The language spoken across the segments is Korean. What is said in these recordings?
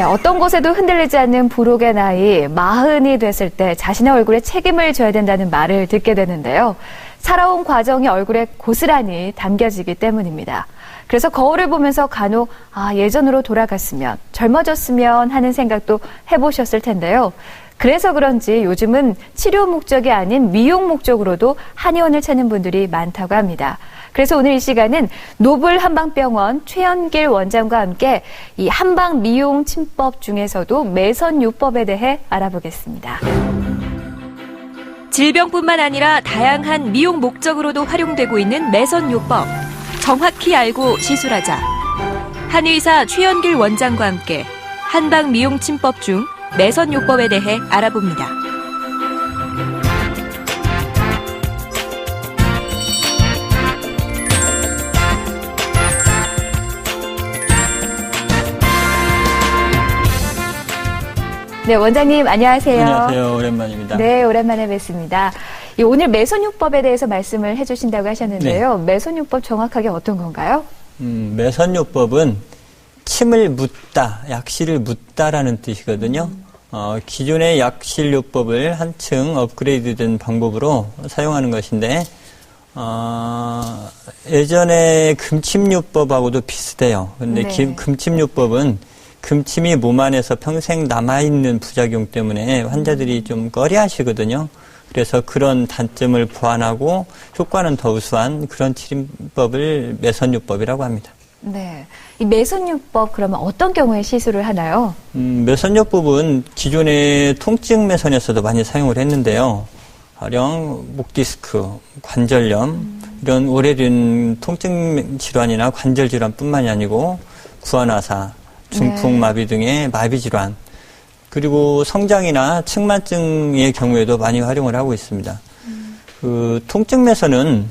어떤 곳에도 흔들리지 않는 부록의 나이, 40이 됐을 때 자신의 얼굴에 책임을 져야 된다는 말을 듣게 되는데요. 살아온 과정이 얼굴에 고스란히 담겨지기 때문입니다. 그래서 거울을 보면서 간혹 예전으로 돌아갔으면, 젊어졌으면 하는 생각도 해보셨을 텐데요. 그래서 그런지 요즘은 치료 목적이 아닌 미용 목적으로도 한의원을 찾는 분들이 많다고 합니다. 그래서 오늘 이 시간은 노블 한방병원 최연길 원장과 함께 이 한방 미용 침법 중에서도 매선요법에 대해 알아보겠습니다. 질병뿐만 아니라 다양한 미용 목적으로도 활용되고 있는 매선요법. 정확히 알고 시술하자. 한의사 최연길 원장과 함께 한방 미용 침법 중 매선요법에 대해 알아봅니다. 네, 원장님 안녕하세요. 안녕하세요. 오랜만입니다. 네, 오랜만에 뵙습니다. 오늘 매선요법에 대해서 말씀을 해주신다고 하셨는데요. 네. 매선요법 정확하게 어떤 건가요? 매선요법은 침을 묻다, 약실을 묻다라는 뜻이거든요. 기존의 약실요법을 한층 업그레이드된 방법으로 사용하는 것인데 예전에 금침요법하고도 비슷해요. 근데 네. 금침요법은 금침이 몸 안에서 평생 남아있는 부작용 때문에 환자들이 좀 꺼려하시거든요. 그래서 그런 단점을 보완하고 효과는 더 우수한 그런 치료법을 매선요법이라고 합니다. 네, 이 매선요법 그러면 어떤 경우에 시술을 하나요? 매선요법은 기존의 통증 매선에서도 많이 사용을 했는데요. 가령 목 디스크, 관절염 이런 오래된 통증 질환이나 관절 질환뿐만이 아니고 구안화사, 중풍마비 등의 마비 질환, 그리고 성장이나 측만증의 경우에도 많이 활용을 하고 있습니다. 그 통증 매선은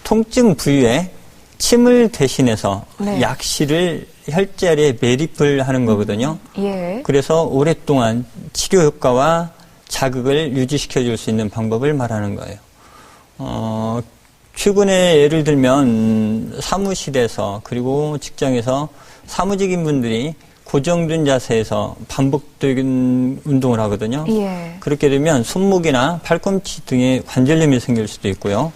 통증 부위에 침을 대신해서 네. 약실을 혈자리에 매립을 하는 거거든요. 예. 그래서 오랫동안 치료 효과와 자극을 유지시켜 줄 수 있는 방법을 말하는 거예요. 최근에 예를 들면 사무실에서 그리고 직장에서 사무직인 분들이 고정된 자세에서 반복적인 운동을 하거든요. 예. 그렇게 되면 손목이나 팔꿈치 등에 관절염이 생길 수도 있고요.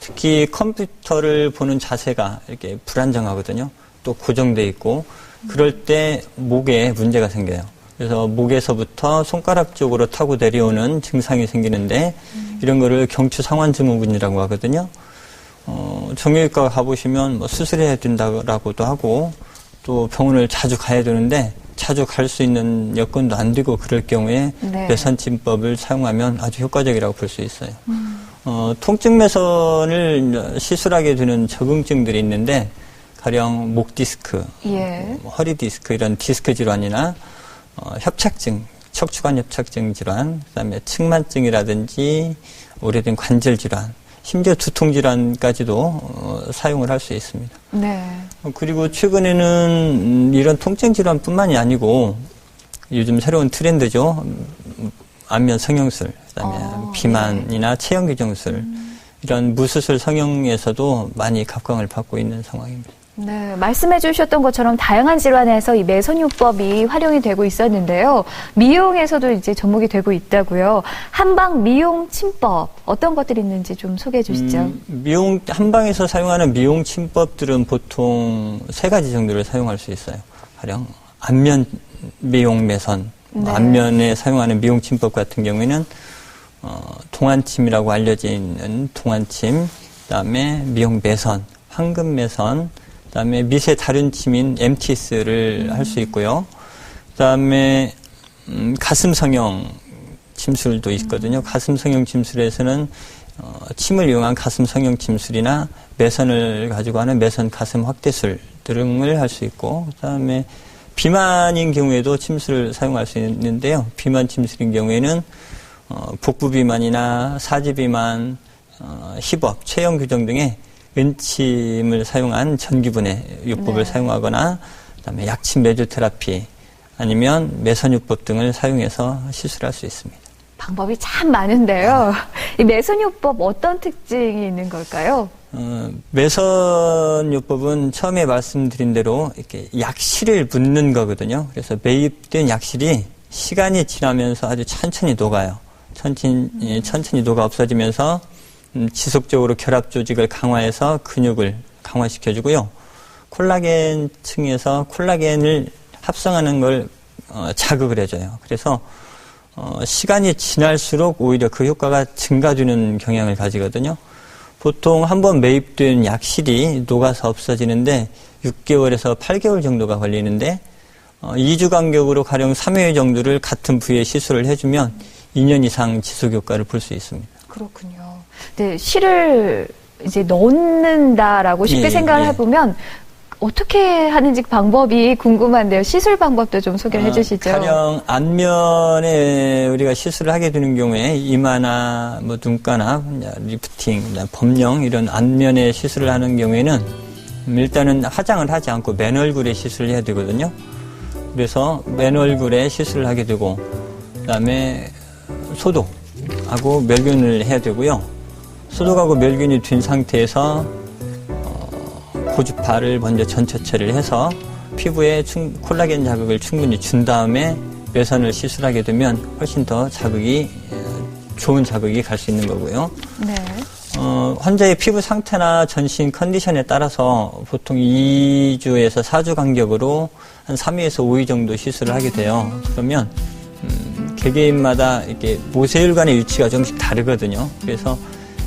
특히 컴퓨터를 보는 자세가 이렇게 불안정하거든요. 또 고정돼 있고 그럴 때 목에 문제가 생겨요. 그래서 목에서부터 손가락 쪽으로 타고 내려오는 증상이 생기는데 이런 거를 경추상완증후군이라고 하거든요. 정형외과 가보시면 뭐 수술해야 된다라고도 하고 또 병원을 자주 가야 되는데 자주 갈 수 있는 여건도 안 되고 그럴 경우에 네. 매선침법을 사용하면 아주 효과적이라고 볼 수 있어요. 통증 매선을 시술하게 되는 적응증들이 있는데 가령 목 디스크, 예. 허리 디스크 이런 디스크 질환이나 협착증, 척추관 협착증 질환, 그다음에 측만증이라든지 오래된 관절 질환, 심지어 두통 질환까지도 사용을 할 수 있습니다. 네. 그리고 최근에는 이런 통증 질환뿐만이 아니고 요즘 새로운 트렌드죠. 안면 성형술, 그다음에 비만이나 체형 교정술 이런 무수술 성형에서도 많이 각광을 받고 있는 상황입니다. 네, 말씀해 주셨던 것처럼 다양한 질환에서 이 매선요법이 활용이 되고 있었는데요. 미용에서도 이제 접목이 되고 있다고요. 한방 미용 침법 어떤 것들이 있는지 좀 소개해 주시죠. 미용 한방에서 사용하는 미용 침법들은 보통 세 가지 정도를 사용할 수 있어요. 가령 안면 미용 매선, 네. 안면에 사용하는 미용 침법 같은 경우에는 동안침이라고 알려져 있는 동안침, 그다음에 미용 매선, 황금 매선, 그다음에 미세 다륜 침인 MTS를 할 수 있고요. 그다음에 가슴 성형 침술도 있거든요. 가슴 성형 침술에서는 침을 이용한 가슴 성형 침술이나 매선을 가지고 하는 매선 가슴 확대술 등을 할 수 있고, 그다음에 비만인 경우에도 침술을 사용할 수 있는데요. 비만 침술인 경우에는 복부 비만이나 사지 비만, 힙업, 체형 교정 등의 은침을 사용한 전기분해 요법을 사용하거나 그다음에 약침 메조테라피 아니면 매선요법 등을 사용해서 시술할 수 있습니다. 방법이 참 많은데요. 이 매선요법 어떤 특징이 있는 걸까요? 매선요법은 처음에 말씀드린 대로 이렇게 약실을 묻는 거거든요. 그래서 매입된 약실이 시간이 지나면서 아주 천천히 녹아요. 천천히 녹아 없어지면서 지속적으로 결합 조직을 강화해서 근육을 강화시켜주고요. 콜라겐 층에서 콜라겐을 합성하는 걸 자극을 해줘요. 그래서 시간이 지날수록 오히려 그 효과가 증가되는 경향을 가지거든요. 보통 한번 매입된 약실이 녹아서 없어지는데 6개월에서 8개월 정도가 걸리는데 2주 간격으로 가령 3회 정도를 같은 부위에 시술을 해주면 2년 이상 지속 효과를 볼 수 있습니다. 그렇군요. 네, 실을 이제 넣는다라고 쉽게 예, 생각을 예. 해보면 어떻게 하는지 방법이 궁금한데요. 시술 방법도 좀 소개를 해주시죠. 가령 안면에 우리가 시술을 하게 되는 경우에 이마나 뭐 눈가나 리프팅, 범령 이런 안면에 시술을 하는 경우에는 일단은 화장을 하지 않고 맨 얼굴에 시술을 해야 되거든요. 그래서 맨 얼굴에 시술을 하게 되고 그다음에 소독하고 멸균을 해야 되고요. 소독하고 멸균이 된 상태에서 고주파를 먼저 전처체를 해서 피부에 콜라겐 자극을 충분히 준 다음에 매선을 시술하게 되면 훨씬 더 좋은 자극이 갈 수 있는 거고요. 네. 환자의 피부 상태나 전신 컨디션에 따라서 보통 2주에서 4주 간격으로 한 3회에서 5회 정도 시술을 하게 돼요. 그러면 개개인마다 이렇게 모세혈관의 위치가 조금씩 다르거든요. 그래서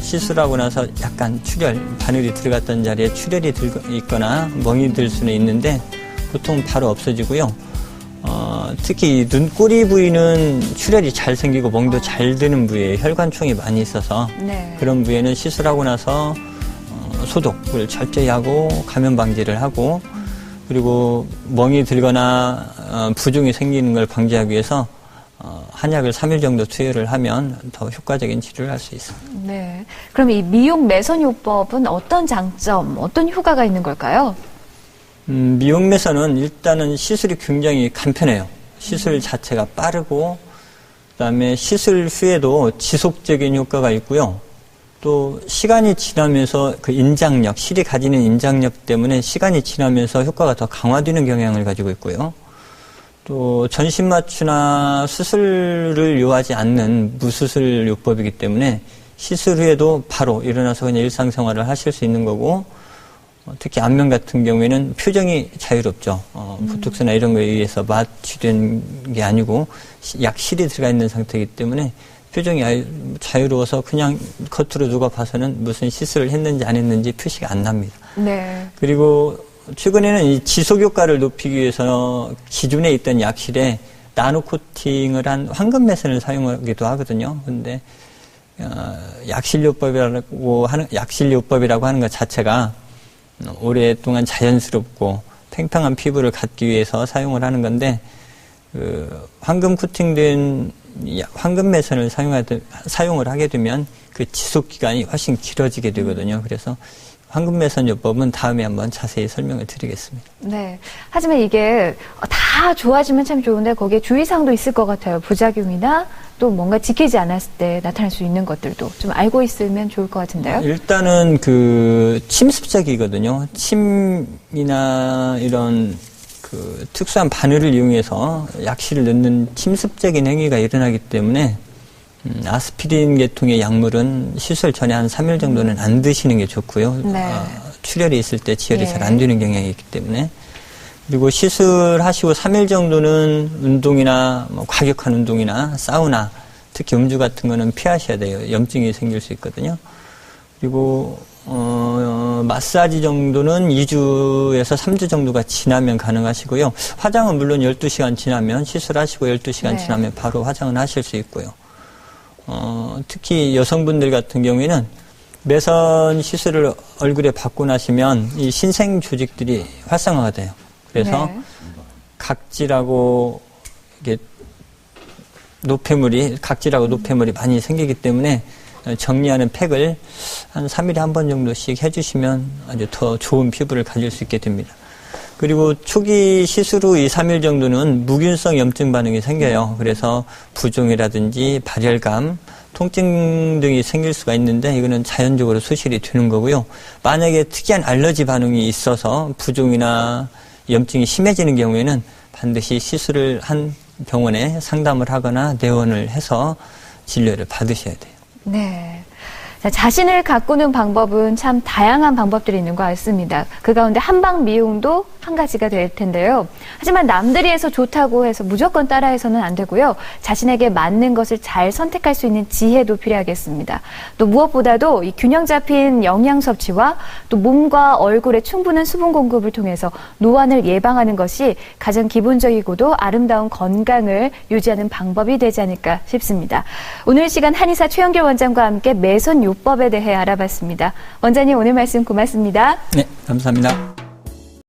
시술하고 나서 약간 출혈, 바늘이 들어갔던 자리에 출혈이 있거나 멍이 들 수는 있는데 보통 바로 없어지고요. 특히 눈꼬리 부위는 출혈이 잘 생기고 멍도 잘 드는 부위에 혈관총이 많이 있어서 네. 그런 부위에는 시술하고 나서 소독을 철저히 하고 감염 방지를 하고 그리고 멍이 들거나 부종이 생기는 걸 방지하기 위해서 한약을 3일 정도 투여를 하면 더 효과적인 치료를 할 수 있습니다. 네. 그럼 이 미용 매선요법은 어떤 장점, 어떤 효과가 있는 걸까요? 미용 매선은 일단은 시술이 굉장히 간편해요. 시술 자체가 빠르고 그다음에 시술 후에도 지속적인 효과가 있고요. 또 시간이 지나면서 그 인장력, 실이 가지는 인장력 때문에 시간이 지나면서 효과가 더 강화되는 경향을 가지고 있고요. 또 전신마취나 수술을 요하지 않는 무수술 요법이기 때문에 시술 후에도 바로 일어나서 그냥 일상생활을 하실 수 있는 거고 특히 안면 같은 경우에는 표정이 자유롭죠. 보톡스나 이런 거에 의해서 마취된 게 아니고 약실이 들어가 있는 상태이기 때문에 표정이 자유로워서 그냥 겉으로 누가 봐서는 무슨 시술을 했는지 안 했는지 표시가 안 납니다. 네. 그리고 최근에는 이 지속 효과를 높이기 위해서 기존에 있던 약실에 나노코팅을 한 황금 매선을 사용하기도 하거든요. 근데 약실요법이라고 하는 것 자체가 오랫동안 자연스럽고 팽팽한 피부를 갖기 위해서 사용을 하는 건데 황금 코팅된 황금 매선을 사용을 하게 되면 그 지속 기간이 훨씬 길어지게 되거든요. 그래서 황금 매선 요법은 다음에 한번 자세히 설명을 드리겠습니다. 네. 하지만 이게 다 좋아지면 참 좋은데 거기에 주의사항도 있을 것 같아요. 부작용이나 또 뭔가 지키지 않았을 때 나타날 수 있는 것들도 좀 알고 있으면 좋을 것 같은데요. 일단은 침습적이거든요. 침이나 이런 특수한 바늘을 이용해서 약실을 넣는 침습적인 행위가 일어나기 때문에 아스피린 계통의 약물은 시술 전에 한 3일 정도는 안 드시는 게 좋고요. 네. 출혈이 있을 때 지혈이 예. 잘 안 되는 경향이 있기 때문에 그리고 시술하시고 3일 정도는 운동이나 과격한 운동이나 사우나 특히 음주 같은 거는 피하셔야 돼요. 염증이 생길 수 있거든요. 그리고 마사지 정도는 2주에서 3주 정도가 지나면 가능하시고요. 화장은 물론 12시간 지나면 시술하시고 12시간 네. 지나면 바로 화장은 하실 수 있고요. 특히 여성분들 같은 경우에는 매선 시술을 얼굴에 받고 나시면 이 신생 조직들이 활성화가 돼요. 그래서 네. 각질하고 이게 각질하고 노폐물이 많이 생기기 때문에 정리하는 팩을 한 3일에 한 번 정도씩 해주시면 아주 더 좋은 피부를 가질 수 있게 됩니다. 그리고 초기 시술 후 2, 3일 정도는 무균성 염증 반응이 생겨요. 그래서 부종이라든지 발열감, 통증 등이 생길 수가 있는데 이거는 자연적으로 수술이 되는 거고요. 만약에 특이한 알러지 반응이 있어서 부종이나 염증이 심해지는 경우에는 반드시 시술을 한 병원에 상담을 하거나 내원을 해서 진료를 받으셔야 돼요. 네. 자, 자신을 가꾸는 방법은 참 다양한 방법들이 있는 것 같습니다. 그 가운데 한방 미용도 한 가지가 될 텐데요. 하지만 남들이 해서 좋다고 해서 무조건 따라해서는 안 되고요. 자신에게 맞는 것을 잘 선택할 수 있는 지혜도 필요하겠습니다. 또 무엇보다도 이 균형 잡힌 영양 섭취와 또 몸과 얼굴에 충분한 수분 공급을 통해서 노안을 예방하는 것이 가장 기본적이고도 아름다운 건강을 유지하는 방법이 되지 않을까 싶습니다. 오늘 시간 한의사 최영길 원장과 함께 매선 요법에 대해 알아봤습니다. 원장님 오늘 말씀 고맙습니다. 네, 감사합니다.